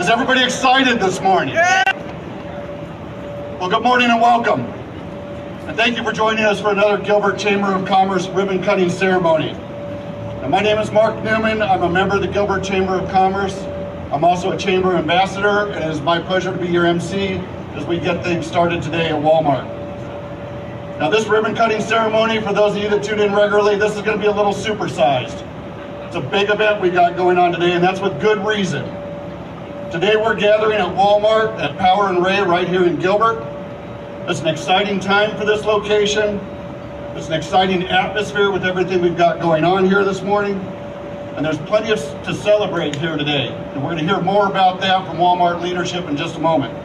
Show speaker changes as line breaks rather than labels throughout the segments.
Is everybody excited this morning? Yeah. Well, good morning and welcome. And thank you for joining us for another Gilbert Chamber of Commerce ribbon cutting ceremony. And my name is Mark Newman. I'm a member of the Gilbert Chamber of Commerce. I'm also a Chamber Ambassador, and it is my pleasure to be your MC as we get things started today at Walmart. Now this ribbon cutting ceremony, for those of you that tune in regularly, this is going to be a little supersized. It's a big event we got going on today, and that's with good reason. Today we're gathering at Walmart at Power and Ray right here in Gilbert. It's an exciting time for this location. It's an exciting atmosphere with everything we've got going on here this morning. And there's plenty to celebrate here today. And we're going to hear more about that from Walmart leadership in just a moment.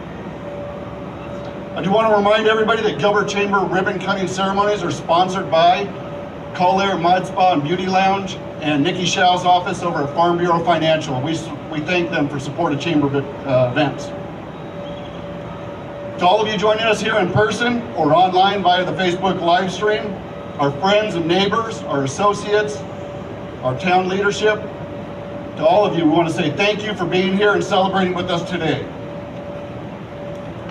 I do want to remind everybody that Gilbert Chamber ribbon cutting ceremonies are sponsored by Colair Mod Spa and Beauty Lounge and Nikki Schaal's office over at Farm Bureau Financial. We thank them for support of Chamber events. To all of you joining us here in person or online via the Facebook live stream, our friends and neighbors, our associates, our town leadership, to all of you, we want to say thank you for being here and celebrating with us today.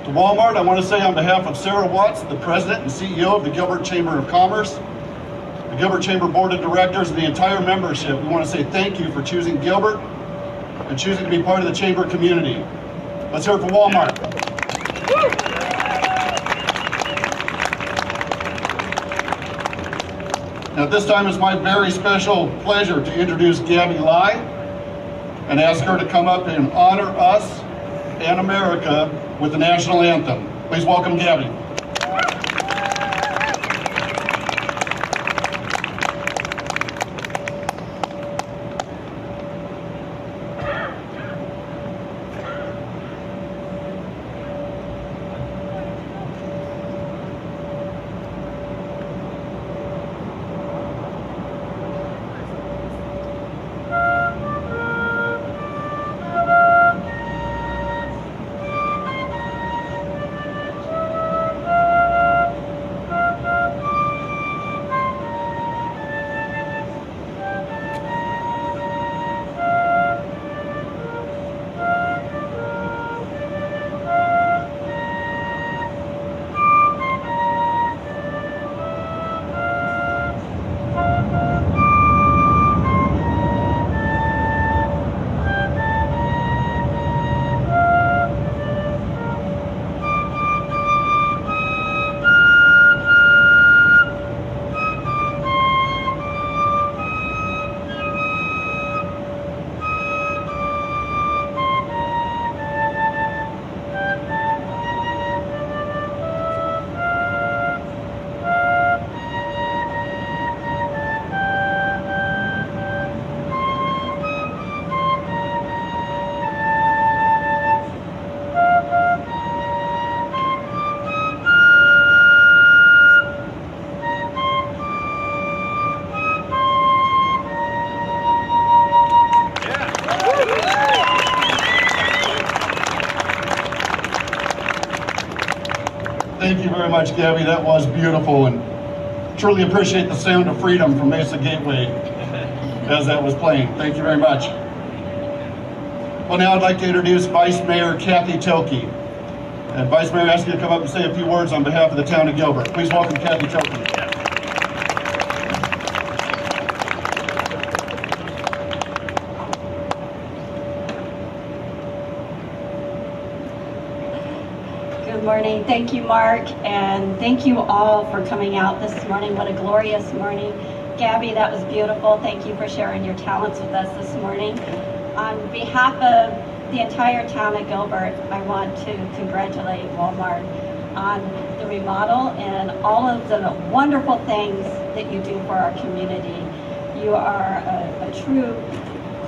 To Walmart, I want to say on behalf of Sarah Watts, the President and CEO of the Gilbert Chamber of Commerce, the Gilbert Chamber Board of Directors, and the entire membership, we want to say thank you for choosing Gilbert and choosing to be part of the Chamber community. Let's hear it for Walmart. Now at this time, it's my very special pleasure to introduce Gabby Lai and ask her to come up and honor us and America with the national anthem. Please welcome Gabby. Thank you very much, Gabby. That was beautiful, and truly appreciate the sound of freedom from Mesa Gateway as that was playing. Thank you very much. Well, now I'd like to introduce Vice Mayor Kathy Tilke. And Vice Mayor, I ask you to come up and say a few words on behalf of the town of Gilbert. Please welcome Kathy Tilke.
Good morning. Thank you, Mark, and thank you all for coming out this morning. What a glorious morning. Gabby, that was beautiful. Thank you for sharing your talents with us this morning. On behalf of the entire town of Gilbert, I want to congratulate Walmart on the remodel and all of the wonderful things that you do for our community. You are a true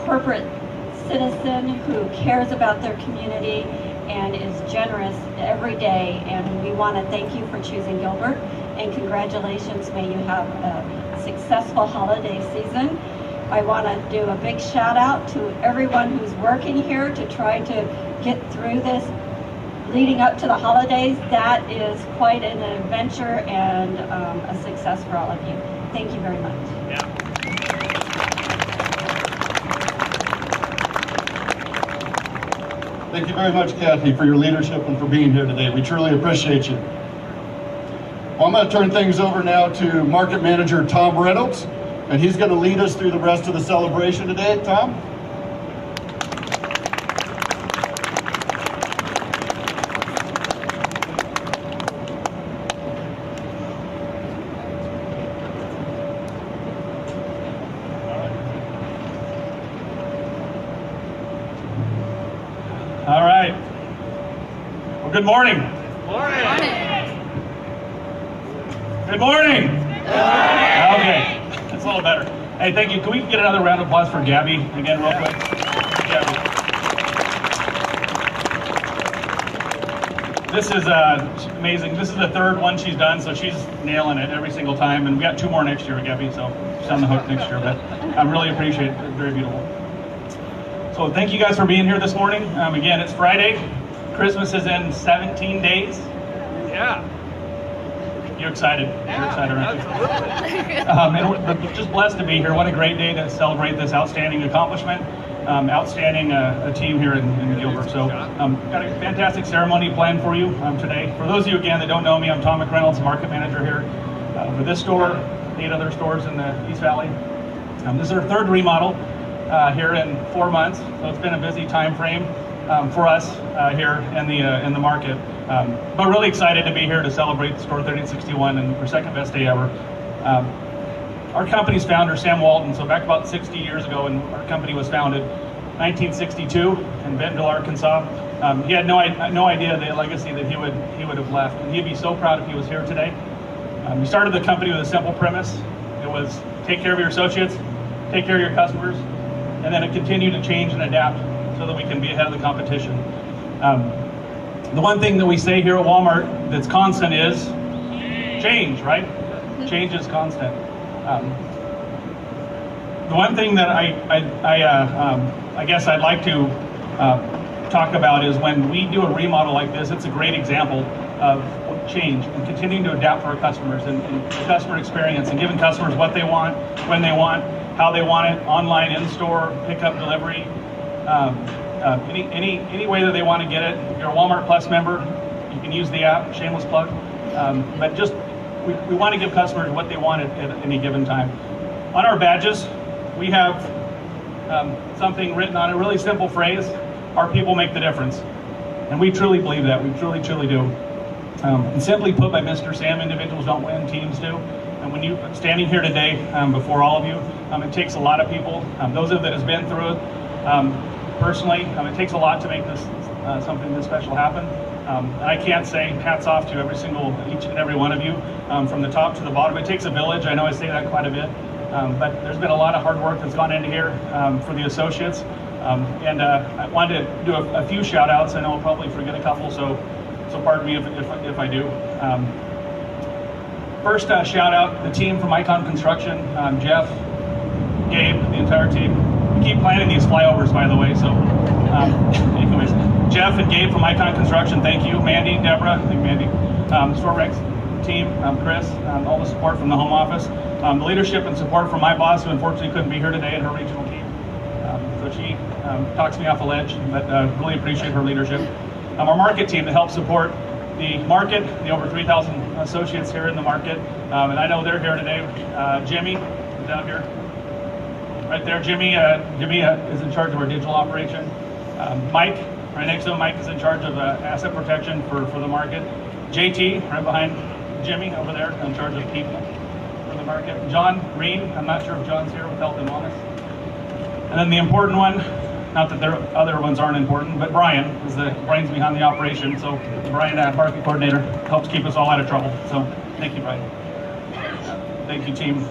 corporate citizen who cares about their community and is generous every day, and we want to thank you for choosing Gilbert, and congratulations. May you have a successful holiday season. I want to do a big shout out to everyone who's working here to try to get through this leading up to the holidays. That is quite an adventure and a success for all of you. Thank you very much. Yeah.
Thank you very much, Kathy, for your leadership and for being here today. We truly appreciate you. Well, I'm going to turn things over now to Market Manager Tom Reynolds, and he's going to lead us through the rest of the celebration today. Tom?
All right. Well, good morning. Good morning. Okay, that's a little better. Hey, thank you. Can we get another round of applause for Gabby again, real quick? Gabby. This is amazing. This is the third one she's done, so she's nailing it every single time. And we got 2 more next year, Gabby, so she's on the hook next year. But I really appreciate it. It's very beautiful. So thank you guys for being here this morning. Again, it's Friday. Christmas is in 17 days.
Yeah.
You're excited. You're excited, aren't you?
Absolutely.
And we're just blessed to be here. What a great day to celebrate this outstanding accomplishment. Outstanding a team here in Gilbert. So got a fantastic ceremony planned for you today. For those of you, again, that don't know me, I'm Tom McReynolds, Market Manager here for this store, 8 other stores in the East Valley. This is our 3rd remodel here in 4 months. So it's been a busy time frame for us here in the market. But really excited to be here to celebrate the store 3061 and our 2nd best day ever. Our company's founder, Sam Walton, so back about 60 years ago when our company was founded, 1962 in Bentonville, Arkansas. He had no idea the legacy that he would have left, and he'd be so proud if he was here today. We started the company with a simple premise. It was take care of your associates, take care of your customers, and then it continued to change and adapt so that we can be ahead of the competition. The one thing that we say here at Walmart that's constant is change, right? Change is constant. The one thing that I guess I'd like to talk about is when we do a remodel like this, it's a great example of change and continuing to adapt for our customers and customer experience and giving customers what they want, when they want, how they want it, online, in-store, pickup, delivery, any way that they want to get it. If you're a Walmart Plus member, you can use the app, shameless plug. But just we want to give customers what they want at any given time. On our badges, we have something written on a really simple phrase: our people make the difference. And we truly believe that. We truly, truly do. And simply put by Mr. Sam, individuals don't win, teams do. And when you're standing here today before all of you, it takes a lot of people. Those of you that has been through it personally, it takes a lot to make this something this special happen. And I can't say hats off to each and every one of you, from the top to the bottom. It takes a village. I know I say that quite a bit, but there's been a lot of hard work that's gone into here for the associates. And I wanted to do a few shout outs. I know I'll probably forget a couple, so pardon me if I do. First shout out the team from Icon Construction, Jeff, Gabe, the entire team. We keep planning these flyovers, by the way, so anyways, Jeff and Gabe from Icon Construction, thank you. Mandy, Deborah, I think Mandy, Store Rex team, Chris, all the support from the home office, the leadership and support from my boss, who unfortunately couldn't be here today, and her regional team. So she talks me off a ledge, but really appreciate her leadership. Our market team that helps support the market, the over 3,000 associates here in the market, and I know they're here today. Jimmy is down here, right there. Jimmy is in charge of our digital operation. Mike, right next to him, Mike is in charge of asset protection for the market. JT, right behind Jimmy over there, in charge of people for the market. John Green, I'm not sure if John's here with Health and Wellness. And then the important one, not that the other ones aren't important, but Brian is the brains behind the operation. So Brian, market coordinator, helps keep us all out of trouble. So thank you, Brian. Thank you, team.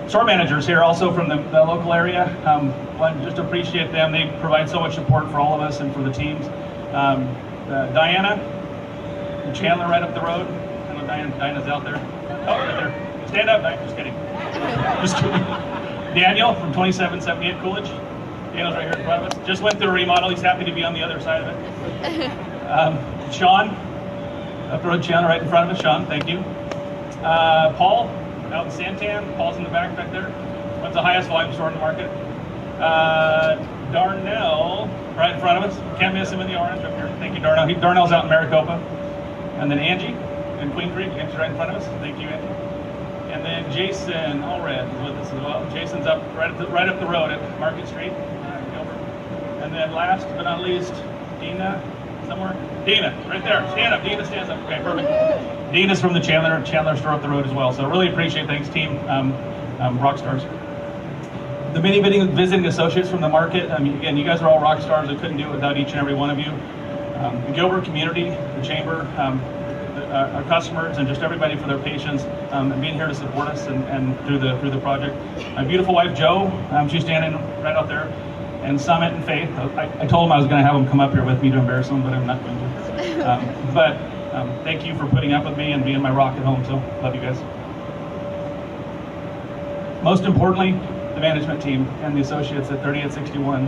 Store managers here also from the local area. I just appreciate them. They provide so much support for all of us and for the teams. Diana and Chandler right up the road. I know Diana's out there. Oh, right there. Stand up, Diana. Just kidding. Just kidding. Daniel from 2778 Coolidge. Daniel's right here in front of us. Just went through a remodel. He's happy to be on the other side of it. Sean, up the road, Sean, right in front of us. Sean, thank you. Paul, out in Santan. Paul's in the back there. What's the highest volume store in the market? Darnell, right in front of us. Can't miss him in the orange up here. Thank you, Darnell. Darnell's out in Maricopa. And then Angie in Queen Creek. Angie's right in front of us. Thank you, Angie. And then Jason Allred is with us as well. Jason's up right up the road at Market Street, Gilbert. And then last but not least, Dina, somewhere? Dina, right there. Stand up. Dina stands up. Okay, perfect. Dina's from the Chandler store up the road as well. So really appreciate it. Thanks, team. Rock stars. The many visiting associates from the market. Again, you guys are all rock stars. I couldn't do it without each and every one of you. The Gilbert community, the chamber, our customers, and just everybody for their patience and being here to support us and through the project. My beautiful wife Jo, she's standing right out there, and Summit and Faith. I told them I was going to have them come up here with me to embarrass them, but I'm not going to. Thank you for putting up with me and being my rock at home. So love you guys. Most importantly, the management team and the associates at 3861.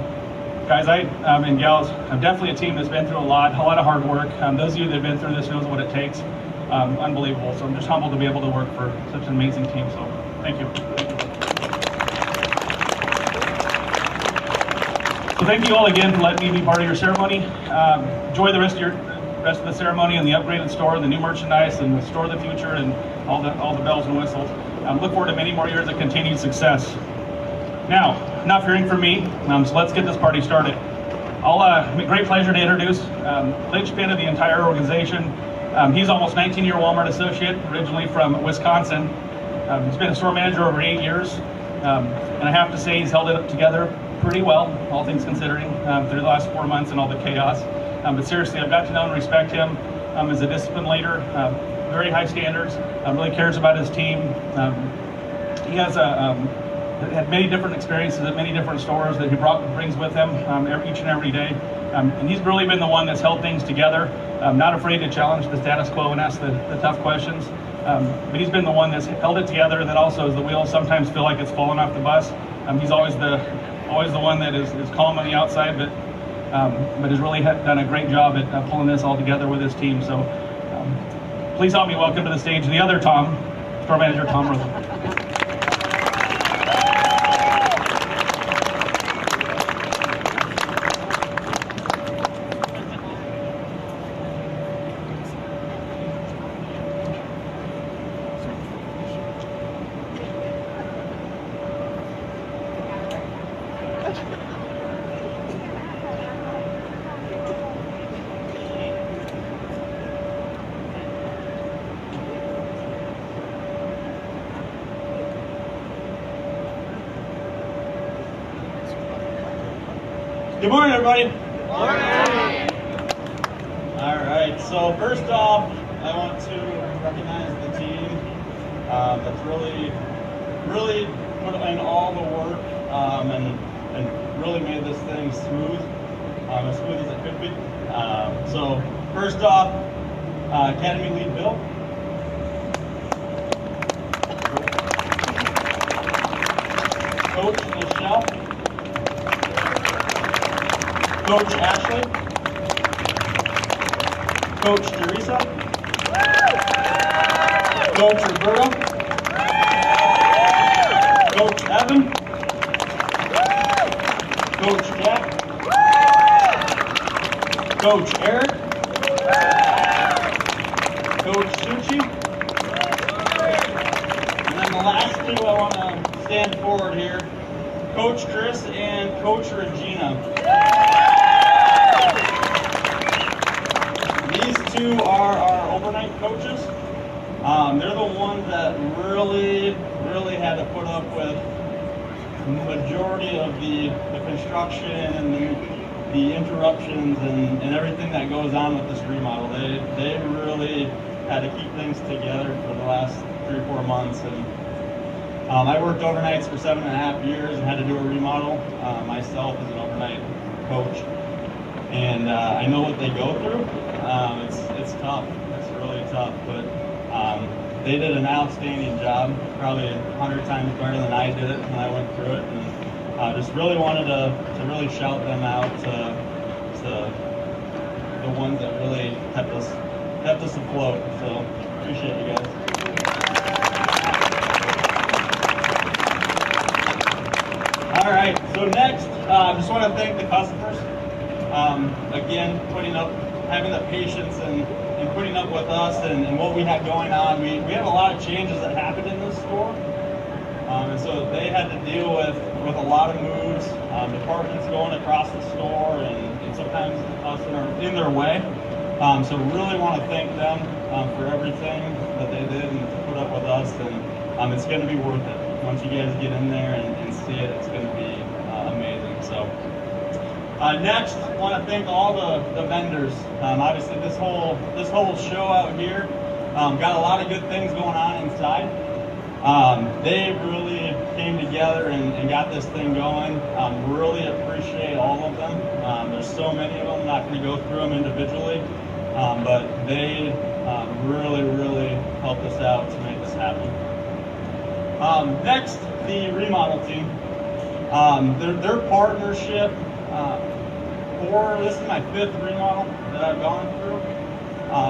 Guys, and gals, I'm definitely a team that's been through a lot of hard work. Those of you that have been through this knows what it takes. Unbelievable. So I'm just humbled to be able to work for such an amazing team. So thank you. So thank you all again for letting me be part of your ceremony. Enjoy the rest of the ceremony and the upgraded store, the new merchandise, and the store of the future, and all the bells and whistles. Look forward to many more years of continued success. Now, enough hearing from me, so let's get this party started. Great pleasure to introduce linchpin of the entire organization. He's almost 19-year Walmart associate, originally from Wisconsin. He's been a store manager over 8 years, and I have to say he's held it together pretty well, all things considering, through the last 4 months and all the chaos. But seriously, I've got to know and respect him as a disciplined leader, very high standards, really cares about his team. He has had many different experiences at many different stores that he brings with him each and every day. And he's really been the one that's held things together, not afraid to challenge the status quo and ask the tough questions. But he's been the one that's held it together, and then also as the wheels sometimes feel like it's falling off the bus. He's always the one that is calm on the outside, but has really done a great job at pulling this all together with his team. So please help me welcome to the stage the other Tom, store manager Tom Rosen.
Good morning, everybody. Good morning. All right, so first off, I want to recognize the team that's really put in all the work and really made this thing smooth, as smooth as it could be. So first off, Academy lead Bill. Coach Schaal. Coach Ashley, Coach Teresa, Coach Roberto, Coach Evan, Coach Jack, Coach Eric, Coach Suchi, and then the last two I want to stand forward here, Coach Chris and Coach Regina. These two are our overnight coaches. They're the ones that really had to put up with the majority of the construction and the interruptions and everything that goes on with this remodel. They really had to keep things together for the last 3 or 4 months. And I worked overnights for 7.5 years and had to do a remodel myself as an overnight coach. And I know what they go through. It's tough. It's really tough. But they did an outstanding job, probably 100 times better than I did it when I went through it. And just really wanted to really shout them out to the ones that really kept us afloat. So appreciate you guys. All right. So next, I just want to thank the customers. Again, having the patience and putting up with us and what we had going on. We had a lot of changes that happened in this store. And so they had to deal with a lot of moves, departments going across the store, and sometimes us in their way. So really want to thank them for everything that they did and to put up with us. And it's going to be worth it. Once you guys get in there and see it, it's going to be amazing. So next, I want to thank all the vendors. Obviously, this whole show out here got a lot of good things going on inside. They really came together and got this thing going. Really appreciate all of them. There's so many of them, I'm not going to go through them individually, but they really helped us out to make this happen. Next, the remodel team. Their partnership, this is my 5th remodel that I've gone through.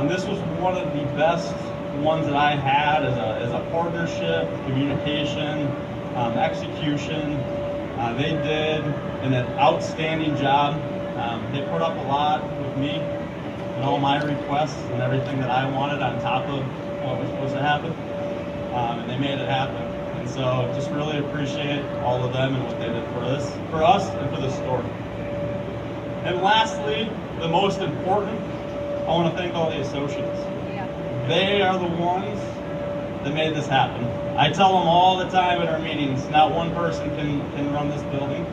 This was one of the best ones that I had as a partnership, communication, execution. They did an outstanding job. They put up a lot with me and all my requests and everything that I wanted on top of what was supposed to happen. And they made it happen. And so just really appreciate all of them and what they did for us and for the store. And lastly, the most important, I want to thank all the associates. They are the ones that made this happen. I tell them all the time at our meetings, not one person can run this building.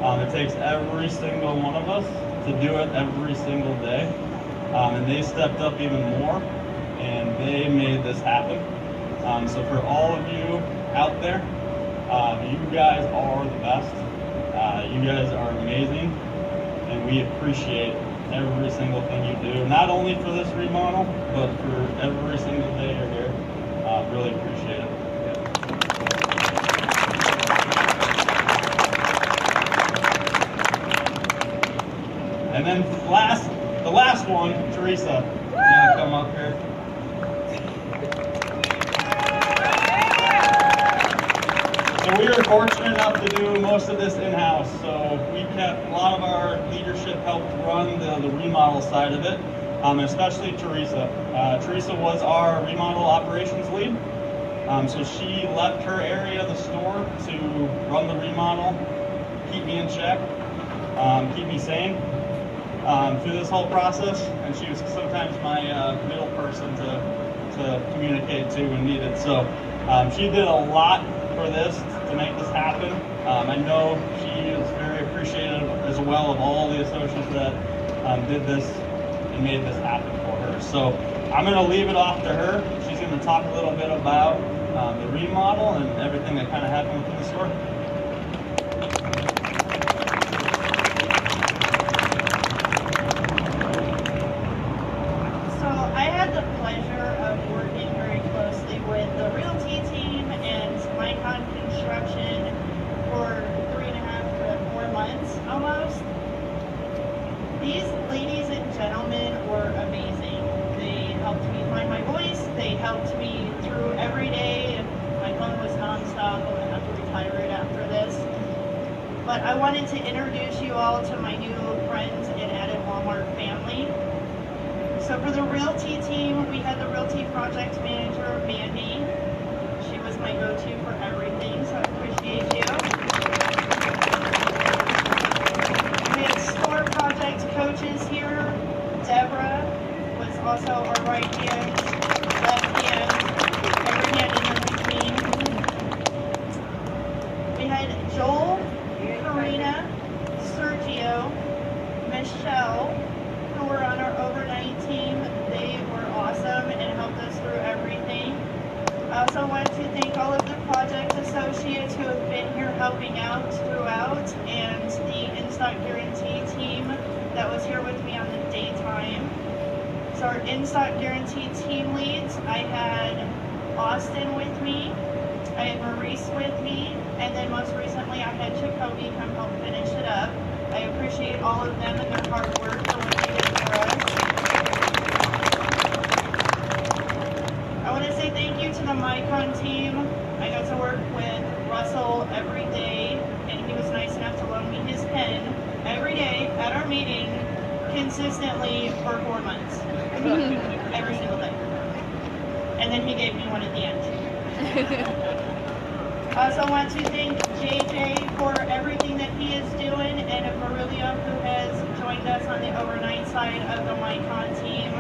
It takes every single one of us to do it every single day. And they stepped up even more, and they made this happen. So for all of you out there, you guys are the best. You guys are amazing, and we appreciate every single thing you do, not only for this remodel, but for every single day you're here. Really appreciate it. And then the last one, Teresa, you gonna come up here? So we were fortunate enough to do most of this in-house. So we kept a lot of our leadership helped run the remodel side of it, especially Teresa. Teresa was our remodel operations lead. So she left her area of the store to run the remodel, keep me in check, keep me sane through this whole process. And she was sometimes my middle person to communicate to when needed. So she did a lot for this to make this happen. I know she is very appreciative as well of all the associates that did this and made this happen for her. So I'm going to leave it off to her. She's going to talk a little bit about the remodel and everything that kind of happened within the store.
So I had the pleasure of working very closely with the Realty team and Micon Construction for 3.5 to 4 months almost. These ladies and gentlemen were amazing. They helped me find my voice. They helped me through every day. My phone was nonstop. I'm going to have to retire it after this. But I wanted to introduce you all to my new friends and added Walmart family. So for the Realty team, we had the Realty project manager, Mandy. She was my go-to for everything, so I appreciate you. We had store project coaches here. Deborah was also our right hand, left hand, every hand in between. We had Joel, Karina, Sergio, Michelle, who were on our overnight team. They were awesome and helped us through everything. I also want to thank all of the project associates who have been here helping out throughout, and the in-stock guarantee team that was here with me on the daytime. So our in-stock guarantee team leads, I had Austin with me, I had Maurice with me, and then most recently I had Jacoby come help finish it up. I appreciate all of them and their hard work for what they did for us. I want to say thank you to the Micon team. I got to work with Russell every day, and he was nice enough to loan me his pen every day at our meeting for 4 months. Every single day. And then he gave me one at the end. I also want to thank JJ for everything that he is doing, and Aurelio, who has joined us on the overnight side of the Mycon team.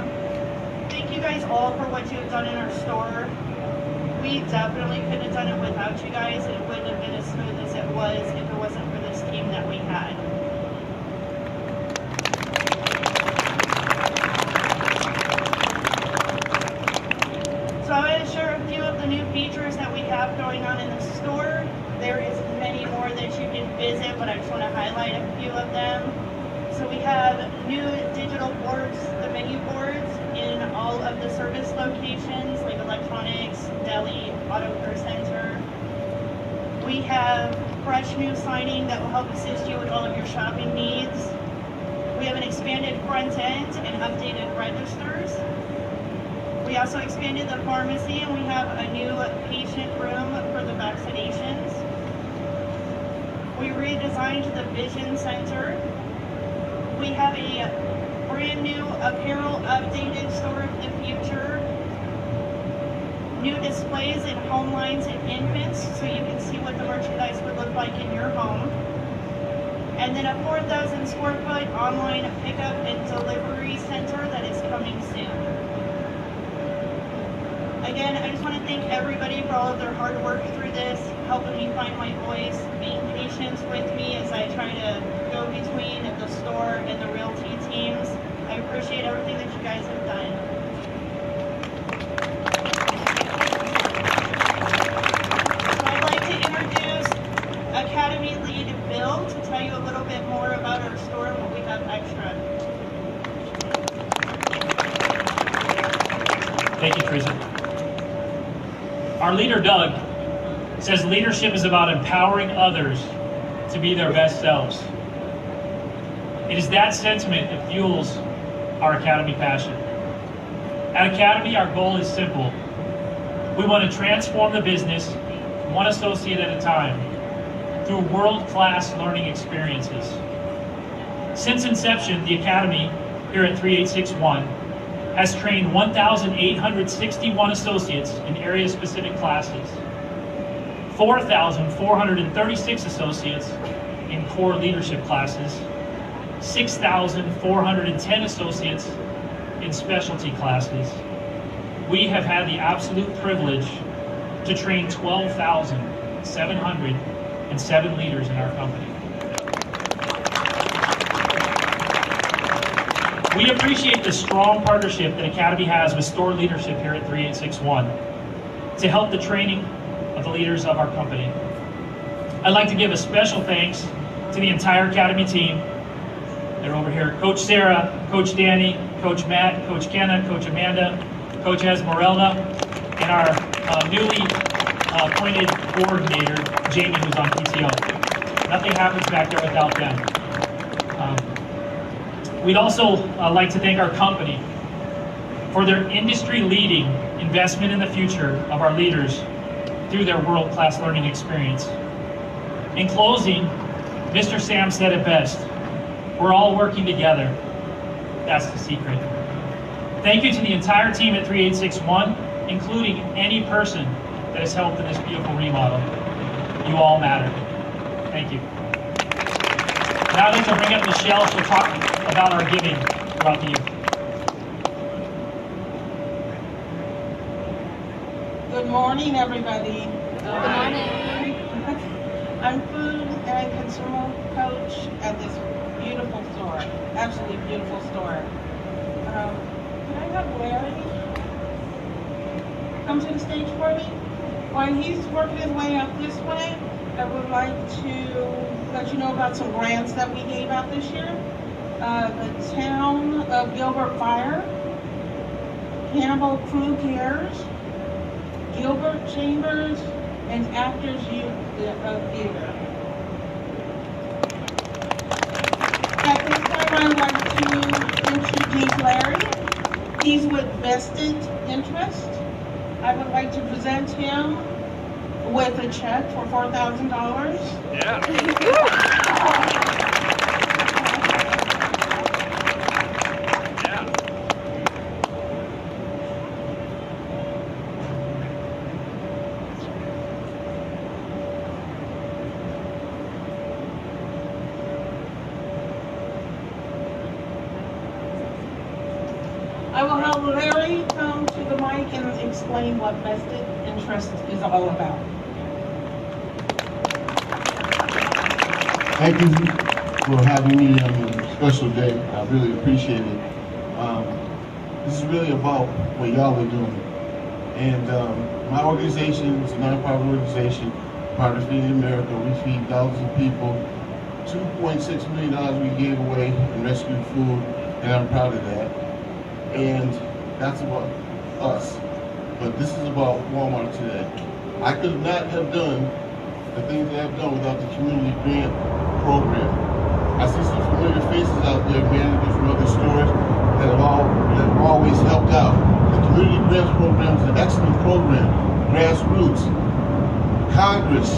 Thank you guys all for what you have done in our store. We definitely couldn't have done it without you guys. It wouldn't have been as smooth as it was if it wasn't for this team that we had. So I'm going to share a few of the new features that we have going on in the store. There is many more that you can visit, but I just want to highlight a few of them. So we have new digital boards, the menu boards, in all of the service locations, like electronics, deli, auto care center. We have fresh new signage that will help assist you with all of your shopping needs. We have an expanded front end and updated registers. We also expanded the pharmacy, and we have a new patient room for the vaccinations. We redesigned the vision center. We have a brand new apparel updated store of the future. New displays in home lines and infants, so you can see what the merchandise would look like in your home. And then a 4,000 square foot online pickup and delivery center that is coming soon. Again, I just want to thank everybody for all of their hard work through this, helping me find my voice, being patient with me as I try to go between the store and the realty teams. I appreciate everything that you guys have done. So I'd like to introduce Academy Lead Bill to tell you a little bit more about our store and what we have extra.
Thank you, Teresa. Our leader, Doug, says leadership is about empowering others to be their best selves. It is that sentiment that fuels our Academy passion. At Academy, our goal is simple. We want to transform the business one associate at a time through world-class learning experiences. Since inception, the Academy here at 3861 has trained 1,861 associates in area-specific classes, 4,436 associates in core leadership classes, 6,410 associates in specialty classes. We have had the absolute privilege to train 12,707 leaders in our company. We appreciate the strong partnership that Academy has with store leadership here at 3861 to help the training of the leaders of our company. I'd like to give a special thanks to the entire Academy team. They're over here. Coach Sarah, Coach Danny, Coach Matt, Coach Kenna, Coach Amanda, Coach Esmeralda, and our newly appointed coordinator, Jamie, who's on PTO. Nothing happens back there without them. We'd also like to thank our company for their industry-leading investment in the future of our leaders through their world-class learning experience. In closing, Mr. Sam said it best. We're all working together. That's the secret. Thank you to the entire team at 3861, including any person that has helped in this beautiful remodel. You all matter. Thank you. Now I'd like to bring up Michelle to talk about our giving throughout the year.
Good morning, everybody.
Good morning.
I'm food and consumer coach at this beautiful store, absolutely beautiful store. Can I have Larry come to the stage for me? While he's working his way up this way, I would like to let you know about some grants that we gave out this year. The Town of Gilbert Fire, Cannibal Crew Cares, Gilbert Chambers, and Actors Youth Theater. At this time, I'd like to introduce Larry. He's with Vested Interest. I would like to present him with a check for $4,000.
Yeah.
I will have Larry come to the mic and explain what vested interest is all about.
Thank you for having me on a special day. I really appreciate it. This is really about what y'all are doing. And my organization is a nonprofit organization, part of Feeding America. We feed thousands of people. $2.6 million we gave away in rescued food, and I'm proud of that. And that's about us. But this is about Walmart today. I could not have done the things that I've done without the community grant program. I see some familiar faces out there, managers from other stores that have always helped out. The community grants program is an excellent program. Grassroots, Congress,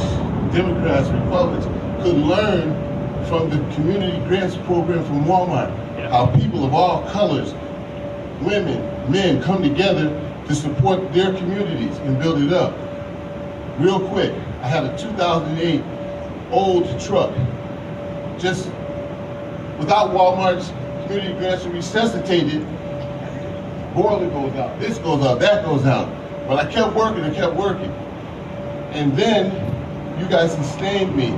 Democrats, Republicans could learn from the community grants program from Walmart. How people of all colors, women, men come together to support their communities and build it up. Real quick, I had a 2008 old truck. Just without Walmart's community grants to resuscitate it, boiler goes out, this goes out, that goes out. But I kept working and kept working. And then you guys sustained me,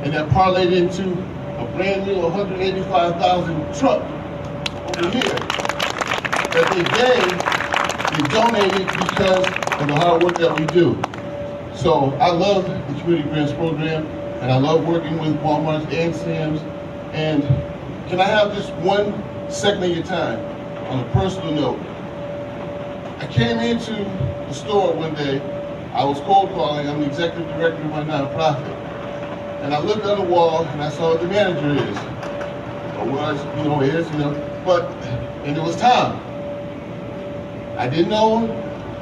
and that parlayed into a brand new 185,000 truck over here that they donated because of the hard work that we do. So I love the community grants program, and I love working with Walmart and Sam's. And can I have just 1 second of your time on a personal note? I came into the store one day. I was cold calling. I'm the executive director of my nonprofit. And I looked on the wall and I saw what the manager is. Or was, and it was Tom. I didn't know him,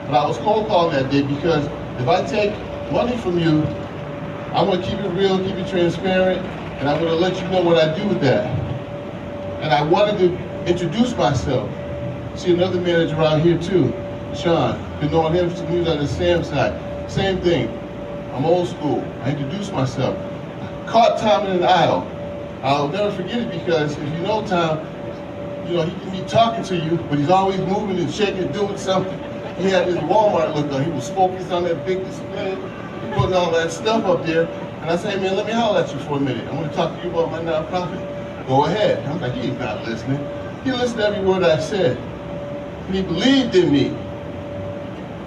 but I was cold calling that day because if I take money from you, I'm gonna keep it real, keep it transparent, and I'm gonna let you know what I do with that. And I wanted to introduce myself. See another manager around here too, Schaal. Been knowing him since he was on the Sam side. Same thing. I'm old school. I introduced myself. Caught Tom in an aisle. I'll never forget it because if you know Tom, he can be talking to you, but he's always moving and shaking, doing something. He had his Walmart look on. He was focused on that big display, putting all that stuff up there. And I said, man, let me holler at you for a minute. I want to talk to you about my nonprofit. Go ahead. I'm like, he's not listening. He listened to every word I said. And he believed in me.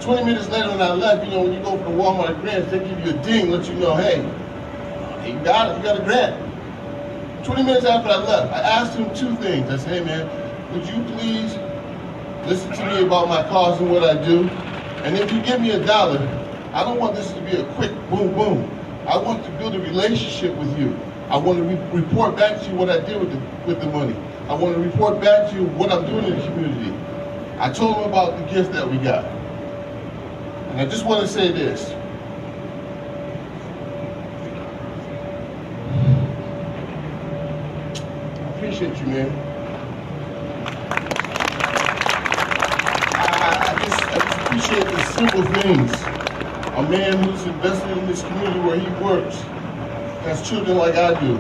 20 minutes later when I left, when you go for the Walmart grants, they give you a ding, let you know, hey, you got it, you got a grant. 20 minutes after I left, I asked him 2 things. I said, hey man, would you please listen to me about my cause and what I do? And if you give me $1, I don't want this to be a quick boom, boom. I want to build a relationship with you. I want to report back to you what I did with the money. I want to report back to you what I'm doing in the community. I told him about the gift that we got. And I just want to say this. I appreciate you, man. I just appreciate the simple things. A man who's invested in this community where he works, has children like I do.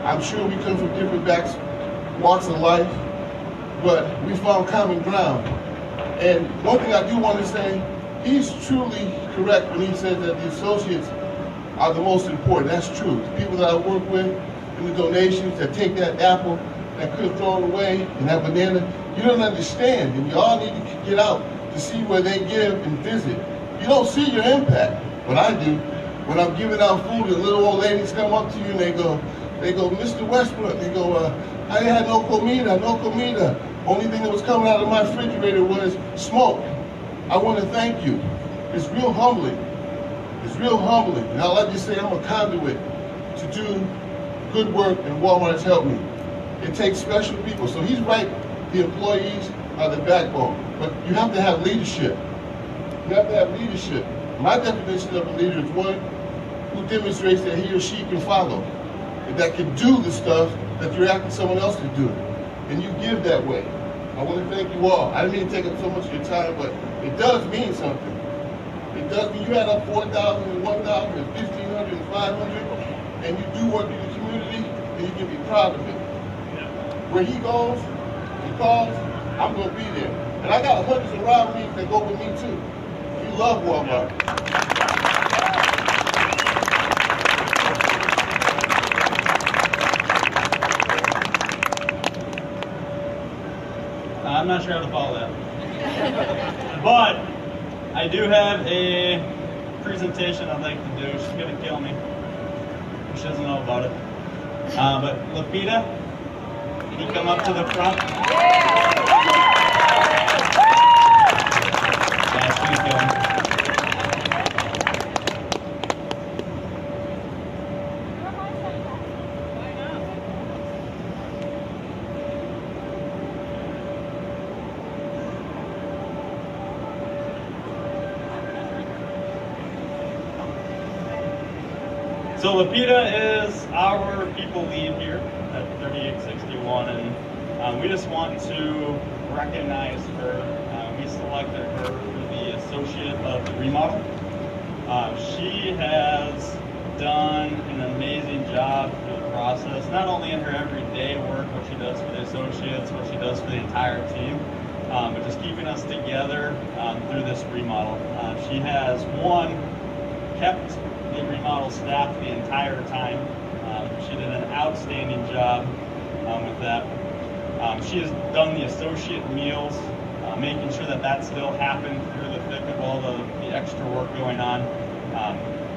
I'm sure we come from different walks of life, but we found common ground. And one thing I do want to say, he's truly correct when he says that the associates are the most important. That's true. The people that I work with in the donations that take that apple that could throw it away and that banana, you don't understand. And you all need to get out to see where they give and visit. You don't see your impact, but I do. When I'm giving out food and little old ladies come up to you and they go, Mr. Westbrook, they go, I had no comida, no comida. Only thing that was coming out of my refrigerator was smoke. I want to thank you. It's real humbling. It's real humbling. And I'll let you say I'm a conduit to do good work, and Walmart's helped me. It takes special people. So he's right, the employees are the backbone. But you have to have leadership. You have to have leadership. My definition of a leader is one who demonstrates that he or she can follow, and that can do the stuff that you're asking someone else to do. And you give that way. I want to thank you all. I didn't mean to take up so much of your time, but it does mean something. It does mean you had up 4,000 and 1,000 and 1,500 and 500, and you do work in the community, and you can be proud of it. Where he goes, he calls, I'm gonna be there. And I got hoodies around me that go with me too. We love Walmart.
I'm not sure how to follow that. But I do have a presentation I'd like to do. She's gonna kill me. She doesn't know about it. But Lapita, can you come up to the front? Yeah, she's gonna kill me. So Lapita is our people lead here at 3861, and we just want to recognize her. We selected her for the Associate of the Remodel. She has done an amazing job through the process, not only in her everyday work, what she does for the associates, what she does for the entire team, but just keeping us together through this remodel. She has, kept the remodel staff the entire time. She did an outstanding job with that. She has done the associate meals, making sure that that still happened through the thick of all the extra work going on.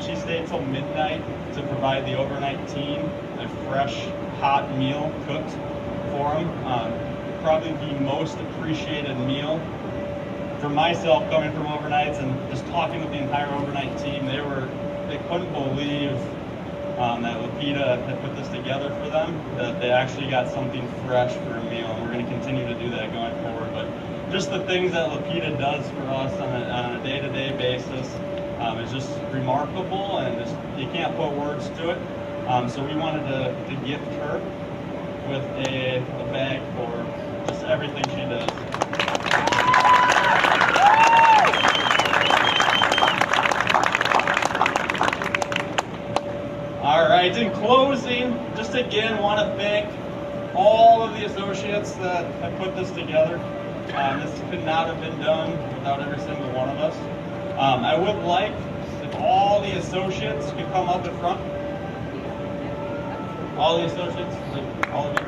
She stayed till midnight to provide the overnight team a fresh, hot meal cooked for them. Probably the most appreciated meal for myself coming from overnights and just talking with the entire overnight team. They couldn't believe that Lapita had put this together for them, that they actually got something fresh for a meal, and we're going to continue to do that going forward. But just the things that Lapita does for us on a day-to-day basis is just remarkable, and just, you can't put words to it. So we wanted to gift her with a bag for just everything she does. All right, in closing, just again want to thank all of the associates that have put this together. This could not have been done without every single one of us. I would like if all the associates could come up in front. All the associates, like all of you.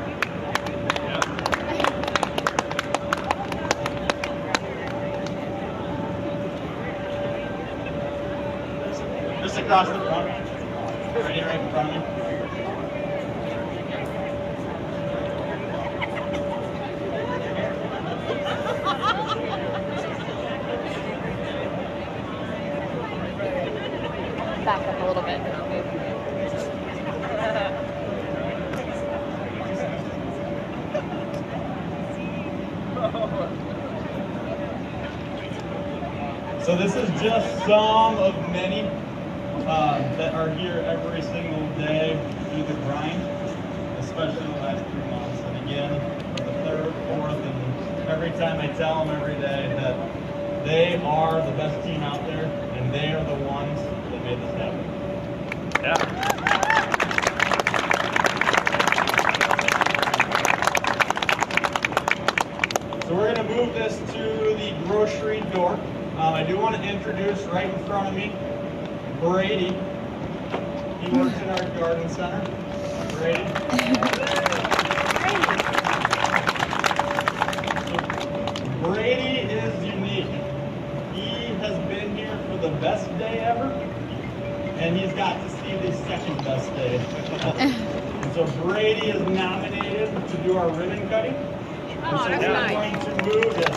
Just across the front. Right in front of me.
Back up a little bit.
So this is just some of many that are here every single day through the grind, especially the last 3 months. And again, for the 3rd, 4th, and every time I tell them every day that they are the best team out there, and they are the ones that made this happen. Yeah. So we're going to move this to the grocery door. I do want to introduce right in front of me Brady. He works in our garden center. Brady. So Brady is unique. He has been here for the best day ever, and he's got to see the second best day. And so Brady is nominated to do our ribbon cutting. And so we're going to move this.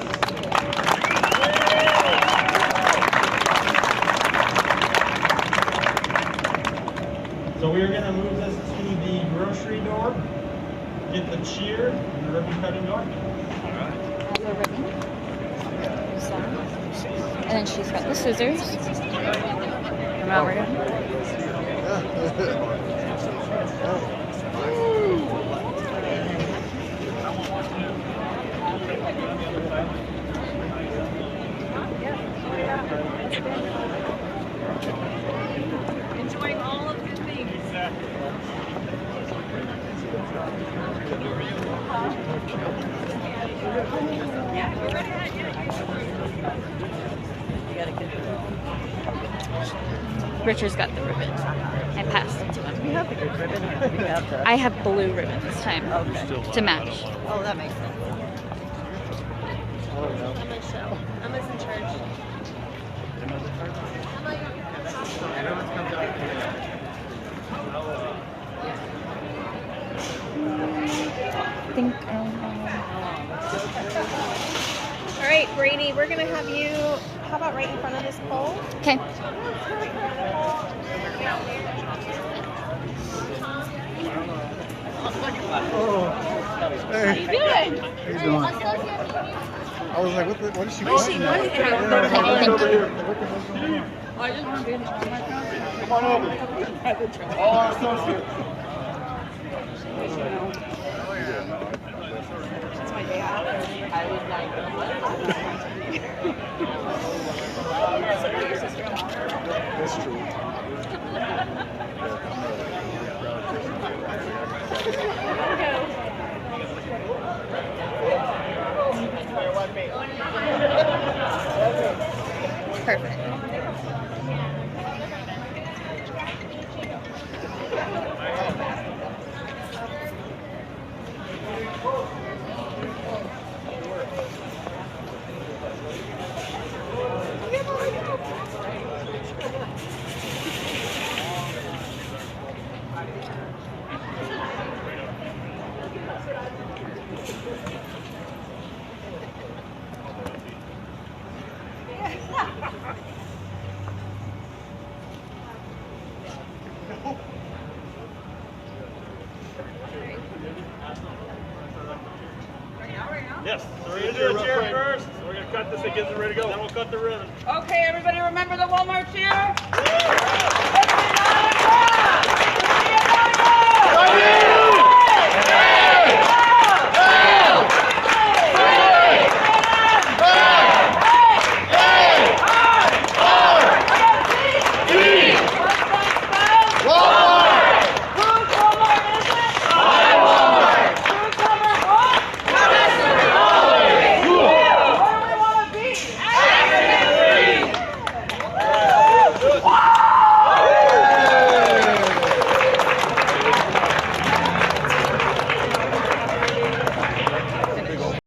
So we're going to move this to the grocery door, get the cheer, and the ribbon cutting door.
Has a ribbon. And then she's got the scissors. Come out, we're going.
Enjoying all of good things.
Exactly.
Richard's got the ribbon. I passed it to him. You have a good ribbon. I have blue ribbon this time to match.
Oh, that makes sense. Emma Schaal. Emma's in charge.
I think.
All right, Brady, we're gonna have you. How about right in front of this pole?
Okay.
How you doing?
How you doing? I was like, what is she
What is she
pointing
pointing
at?
at?
Thank you.
I just want to be in
Come on over. All our associates.
It's my day off. I was
That's true.
Perfect.
Yes, so we're gonna do a chair first. So we're gonna cut this and get it ready to go. Then we'll cut the ribbon.
Okay, everybody remember the Walmart chair?